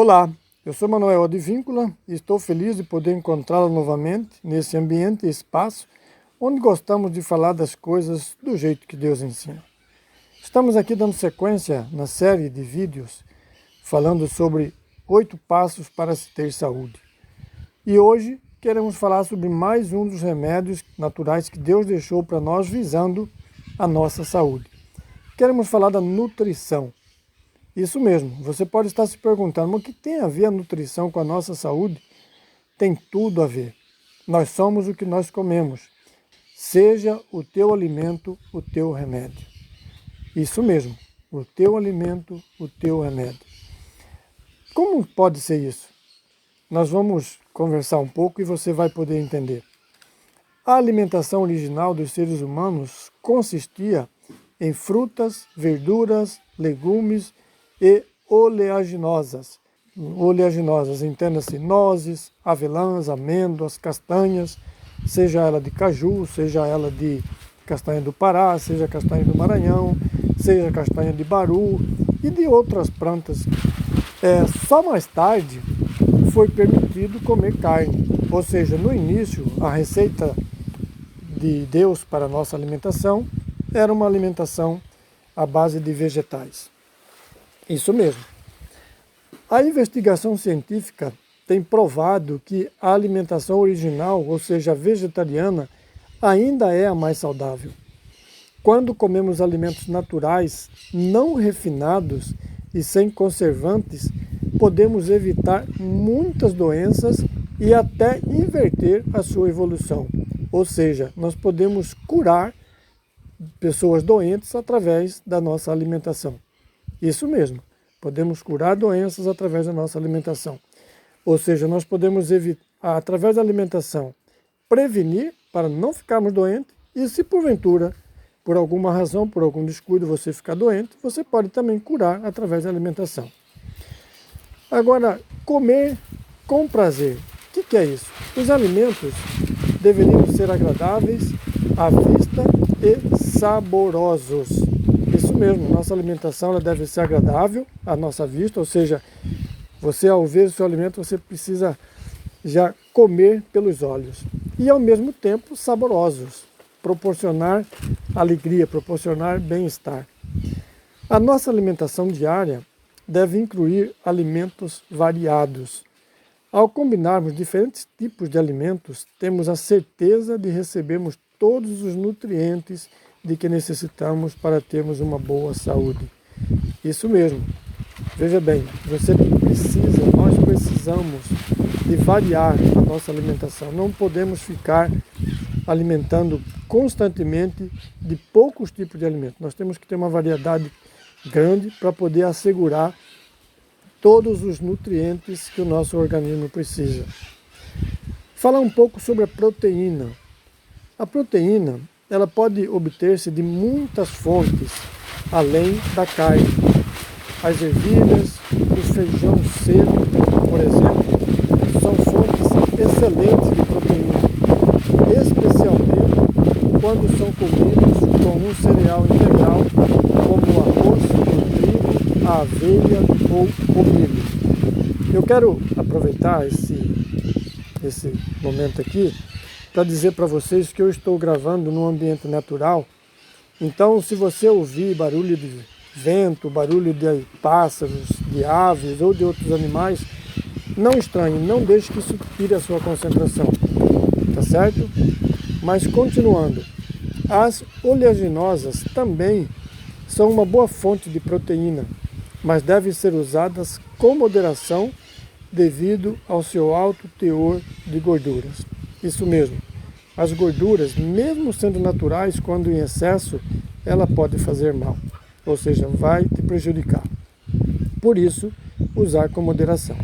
Olá, eu sou Manuel Advíncula e estou feliz de poder encontrá-lo novamente nesse ambiente e espaço onde gostamos de falar das coisas do jeito que Deus ensina. Estamos aqui dando sequência na série de vídeos falando sobre 8 passos para se ter saúde. E hoje queremos falar sobre mais um dos remédios naturais que Deus deixou para nós visando a nossa saúde. Queremos falar da nutrição. Isso mesmo, você pode estar se perguntando, mas o que tem a ver a nutrição com a nossa saúde? Tem tudo a ver. Nós somos o que nós comemos. Seja o teu alimento o teu remédio. Isso mesmo, o teu alimento, o teu remédio. Como pode ser isso? Nós vamos conversar um pouco e você vai poder entender. A alimentação original dos seres humanos consistia em frutas, verduras, legumes e oleaginosas. Oleaginosas, entenda-se, nozes, avelãs, amêndoas, castanhas, seja ela de caju, seja ela de castanha do Pará, seja castanha do Maranhão, seja castanha de baru e de outras plantas. Só mais tarde foi permitido comer carne, ou seja, no início a receita de Deus para a nossa alimentação era uma alimentação à base de vegetais. Isso mesmo. A investigação científica tem provado que a alimentação original, ou seja, vegetariana, ainda é a mais saudável. Quando comemos alimentos naturais, não refinados e sem conservantes, podemos evitar muitas doenças e até inverter a sua evolução. Ou seja, nós podemos curar pessoas doentes através da nossa alimentação. Isso mesmo, podemos curar doenças através da nossa alimentação. Ou seja, nós podemos evitar, através da alimentação, prevenir para não ficarmos doentes e se porventura, por alguma razão, por algum descuido você ficar doente, você pode também curar através da alimentação. Agora, comer com prazer. O que é isso? Os alimentos deveriam ser agradáveis à vista e saborosos. Isso mesmo, nossa alimentação ela deve ser agradável à nossa vista, ou seja, você ao ver o seu alimento, você precisa já comer pelos olhos. E ao mesmo tempo saborosos, proporcionar alegria, proporcionar bem-estar. A nossa alimentação diária deve incluir alimentos variados. Ao combinarmos diferentes tipos de alimentos, temos a certeza de recebermos todos os nutrientes de que necessitamos para termos uma boa saúde. Isso mesmo. Veja bem, nós precisamos de variar a nossa alimentação. Não podemos ficar alimentando constantemente de poucos tipos de alimentos. Nós temos que ter uma variedade grande para poder assegurar todos os nutrientes que o nosso organismo precisa. Falar um pouco sobre a proteína. A proteína, ela pode obter-se de muitas fontes, além da carne. As ervilhas, o feijão seco, por exemplo, são fontes excelentes de proteína, especialmente quando são comidos com um cereal integral, como o arroz, o trigo, a aveia ou o milho. Eu quero aproveitar esse momento aqui para dizer para vocês que eu estou gravando num ambiente natural. Então, se você ouvir barulho de vento, barulho de pássaros, de aves ou de outros animais, não estranhe, não deixe que isso tire a sua concentração, tá certo? Mas continuando, as oleaginosas também são uma boa fonte de proteína, mas devem ser usadas com moderação devido ao seu alto teor de gorduras. Isso mesmo, as gorduras, mesmo sendo naturais, quando em excesso, ela pode fazer mal, ou seja, vai te prejudicar. Por isso, usar com moderação.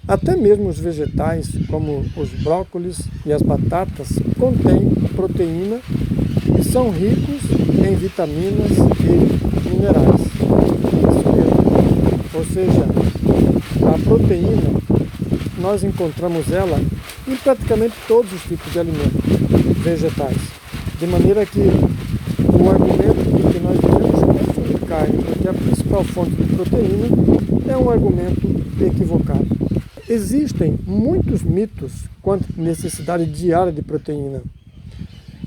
Até mesmo os vegetais, como os brócolis e as batatas, contêm proteína e são ricos em vitaminas e minerais. Isso mesmo. Ou seja, a proteína, nós encontramos ela em praticamente todos os tipos de alimentos vegetais. De maneira que o argumento de que nós devemos consumir carne, porque é a principal fonte de proteína, é um argumento equivocado. Existem muitos mitos quanto à necessidade diária de proteína.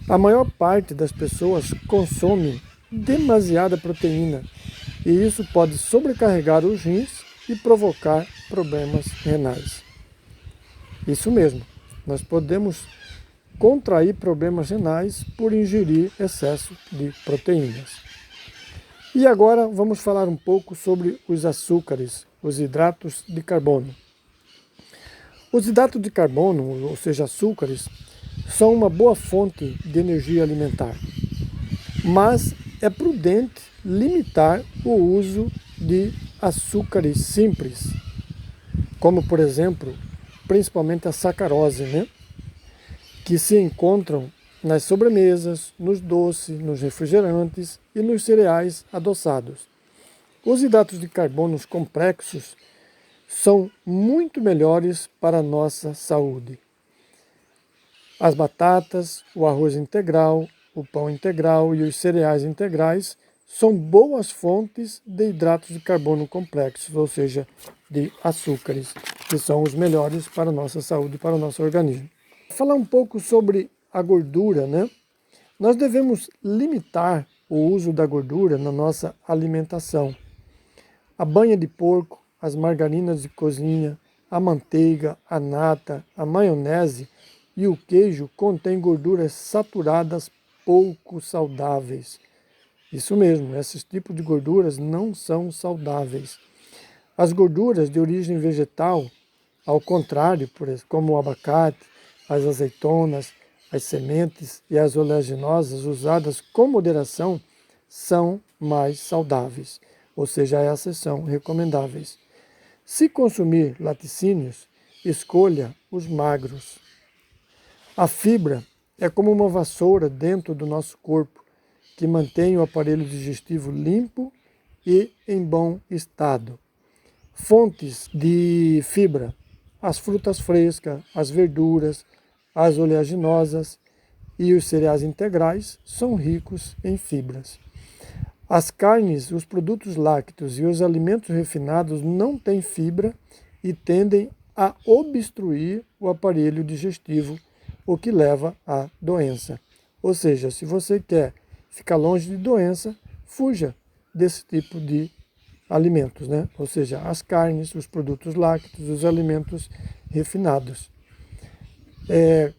A maior parte das pessoas consome demasiada proteína e isso pode sobrecarregar os rins e provocar problemas renais. Isso mesmo, nós podemos contrair problemas renais por ingerir excesso de proteínas. E agora vamos falar um pouco sobre os açúcares, os hidratos de carbono. Os hidratos de carbono, ou seja, açúcares, são uma boa fonte de energia alimentar, mas é prudente limitar o uso de açúcares simples, como por exemplo, principalmente a sacarose, né? Que se encontram nas sobremesas, nos doces, nos refrigerantes e nos cereais adoçados. Os hidratos de carbono complexos são muito melhores para a nossa saúde. As batatas, o arroz integral, o pão integral e os cereais integrais são boas fontes de hidratos de carbono complexos, ou seja, de açúcares, que são os melhores para a nossa saúde e para o nosso organismo. Falar um pouco sobre a gordura, né? Nós devemos limitar o uso da gordura na nossa alimentação. A banha de porco, as margarinas de cozinha, a manteiga, a nata, a maionese e o queijo contêm gorduras saturadas pouco saudáveis. Isso mesmo, esses tipos de gorduras não são saudáveis. As gorduras de origem vegetal, ao contrário, como o abacate, as azeitonas, as sementes e as oleaginosas usadas com moderação, são mais saudáveis, ou seja, essas são recomendáveis. Se consumir laticínios, escolha os magros. A fibra é como uma vassoura dentro do nosso corpo, que mantém o aparelho digestivo limpo e em bom estado. Fontes de fibra: as frutas frescas, as verduras, as oleaginosas e os cereais integrais são ricos em fibras. As carnes, os produtos lácteos e os alimentos refinados não têm fibra e tendem a obstruir o aparelho digestivo, o que leva à doença. Ou seja, se você quer ficar longe de doença, fuja desse tipo de alimentos, né? Ou seja, as carnes, os produtos lácteos, os alimentos refinados.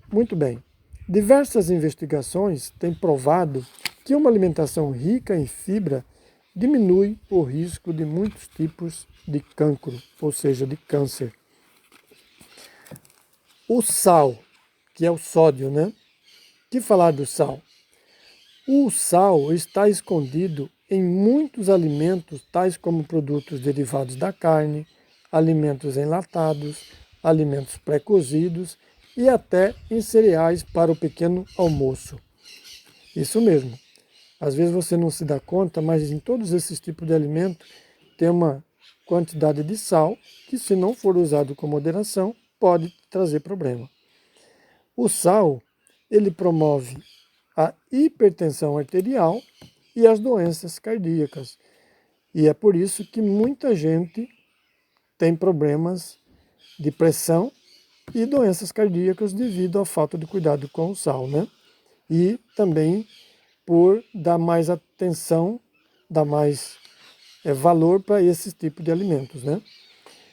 Muito bem. Diversas investigações têm provado que uma alimentação rica em fibra diminui o risco de muitos tipos de cancro, ou seja, de câncer. O sal, que é o sódio, né? Que falar do sal? O sal está escondido em muitos alimentos, tais como produtos derivados da carne, alimentos enlatados, alimentos pré-cozidos e até em cereais para o pequeno almoço. Isso mesmo. Às vezes você não se dá conta, mas em todos esses tipos de alimento tem uma quantidade de sal que, se não for usado com moderação, pode trazer problema. O sal, ele promove a hipertensão arterial e as doenças cardíacas. E é por isso que muita gente tem problemas de pressão e doenças cardíacas devido à falta de cuidado com o sal, né? E também por dar mais atenção, dar mais valor para esse tipo de alimentos, né?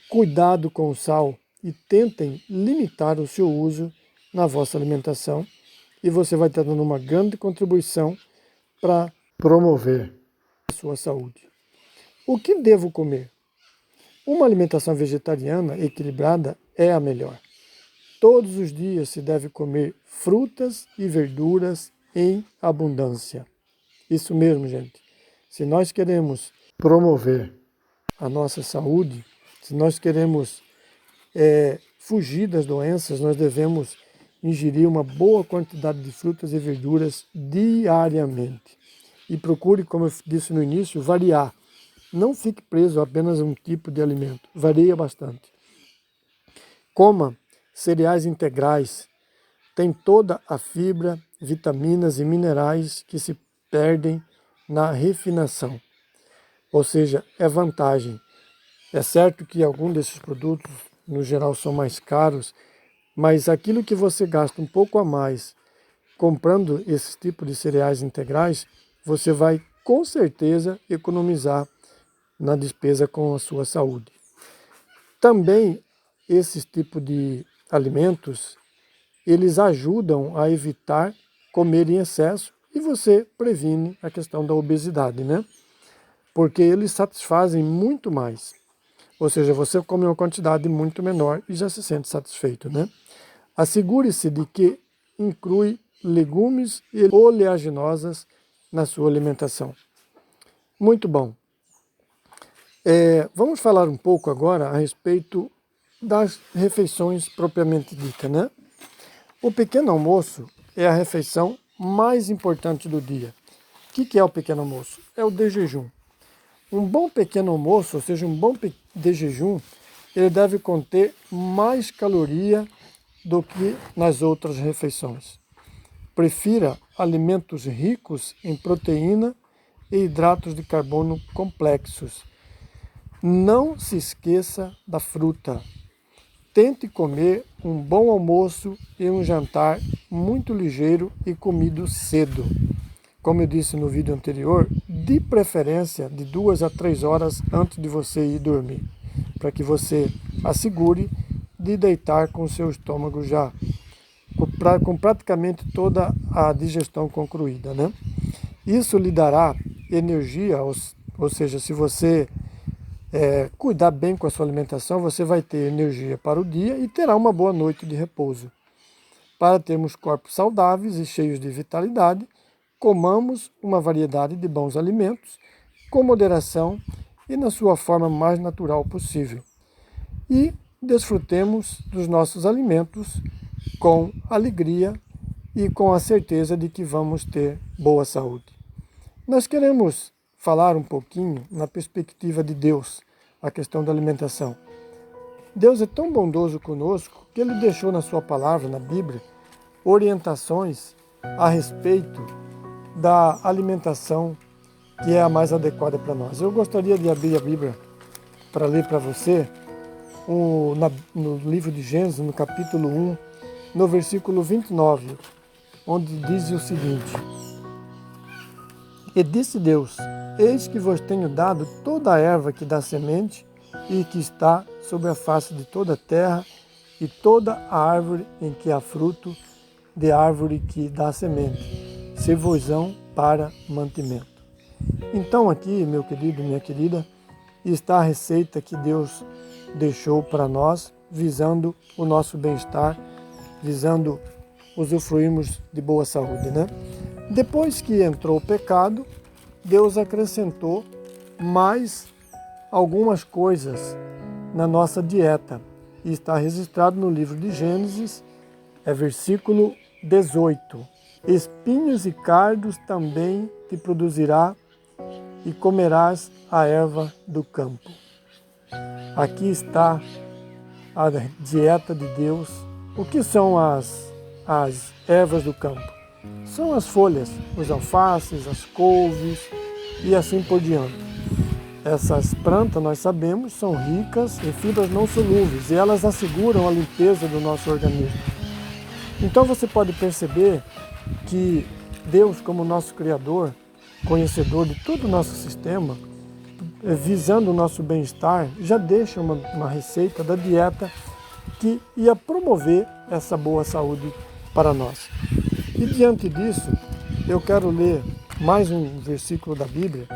Cuidado com o sal e tentem limitar o seu uso na vossa alimentação e você vai estar dando uma grande contribuição para promover a sua saúde. O que devo comer? Uma alimentação vegetariana equilibrada é a melhor. Todos os dias se deve comer frutas e verduras em abundância. Isso mesmo, gente. Se nós queremos promover a nossa saúde, se nós queremos fugir das doenças, nós devemos ingerir uma boa quantidade de frutas e verduras diariamente. E procure, como eu disse no início, variar. Não fique preso a apenas um tipo de alimento. Varia bastante. Coma cereais integrais. Tem toda a fibra, vitaminas e minerais que se perdem na refinação. Ou seja, é vantagem. É certo que alguns desses produtos, no geral, são mais caros, mas aquilo que você gasta um pouco a mais comprando esses tipos de cereais integrais, você vai com certeza economizar na despesa com a sua saúde. Também esses tipos de alimentos, eles ajudam a evitar comer em excesso e você previne a questão da obesidade, né? Porque eles satisfazem muito mais. Ou seja, você come uma quantidade muito menor e já se sente satisfeito, né? Assegure-se de que inclui legumes e oleaginosas na sua alimentação. Muito bom. Vamos falar um pouco agora a respeito das refeições propriamente ditas, né? O pequeno almoço é a refeição mais importante do dia. O que é o pequeno almoço? É o de jejum. Um bom pequeno almoço, ou seja, um bom de jejum, ele deve conter mais caloria do que nas outras refeições. Prefira alimentos ricos em proteína e hidratos de carbono complexos. Não se esqueça da fruta. Tente comer um bom almoço e um jantar muito ligeiro e comido cedo. Como eu disse no vídeo anterior, de preferência de 2 a 3 horas antes de você ir dormir, para que você assegure de deitar com o seu estômago já com praticamente toda a digestão concluída, né? Isso lhe dará energia, ou seja, se você cuidar bem com a sua alimentação, você vai ter energia para o dia e terá uma boa noite de repouso. Para termos corpos saudáveis e cheios de vitalidade, comamos uma variedade de bons alimentos, com moderação e na sua forma mais natural possível. E desfrutemos dos nossos alimentos com alegria e com a certeza de que vamos ter boa saúde. Nós queremos falar um pouquinho na perspectiva de Deus, a questão da alimentação. Deus é tão bondoso conosco que Ele deixou na sua palavra, na Bíblia, orientações a respeito da alimentação que é a mais adequada para nós. Eu gostaria de abrir a Bíblia para ler para você no livro de Gênesis, no capítulo 1, no versículo 29, onde diz o seguinte: E disse Deus: Eis que vos tenho dado toda a erva que dá semente e que está sobre a face de toda a terra, e toda a árvore em que há fruto, de árvore que dá semente, servosão para mantimento. Então aqui, meu querido, minha querida, está a receita que Deus deixou para nós, visando o nosso bem-estar, visando usufruirmos de boa saúde, né? Depois que entrou o pecado, Deus acrescentou mais algumas coisas na nossa dieta. E está registrado no livro de Gênesis, versículo 18. Espinhos e cardos também te produzirá, e comerás a erva do campo. Aqui está a dieta de Deus. O que são as ervas do campo? São as folhas, os alfaces, as couves e assim por diante. Essas plantas, nós sabemos, são ricas em fibras não solúveis e elas asseguram a limpeza do nosso organismo. Então você pode perceber que Deus, como nosso Criador, conhecedor de todo o nosso sistema, visando o nosso bem-estar, já deixa uma receita da dieta que ia promover essa boa saúde para nós. E diante disso, eu quero ler mais um versículo da Bíblia,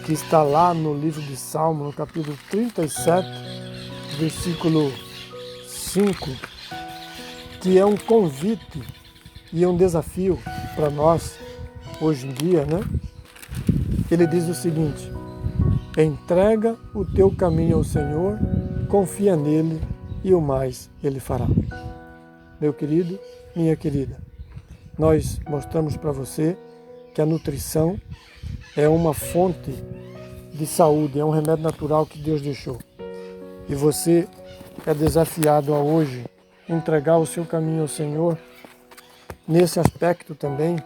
que está lá no livro de Salmo, no capítulo 37, versículo 5, que é um convite e um desafio para nós hoje em dia, né? Ele diz o seguinte: entrega o teu caminho ao Senhor, confia nele e o mais ele fará. Meu querido, minha querida, nós mostramos para você que a nutrição é uma fonte de saúde, é um remédio natural que Deus deixou. E você é desafiado a hoje entregar o seu caminho ao Senhor nesse aspecto também,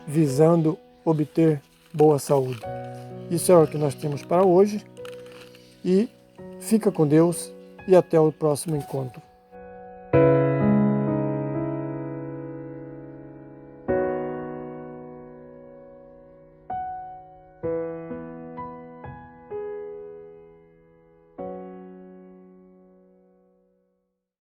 visando obter boa saúde. Isso é o que nós temos para hoje e Fica com Deus e até o próximo encontro.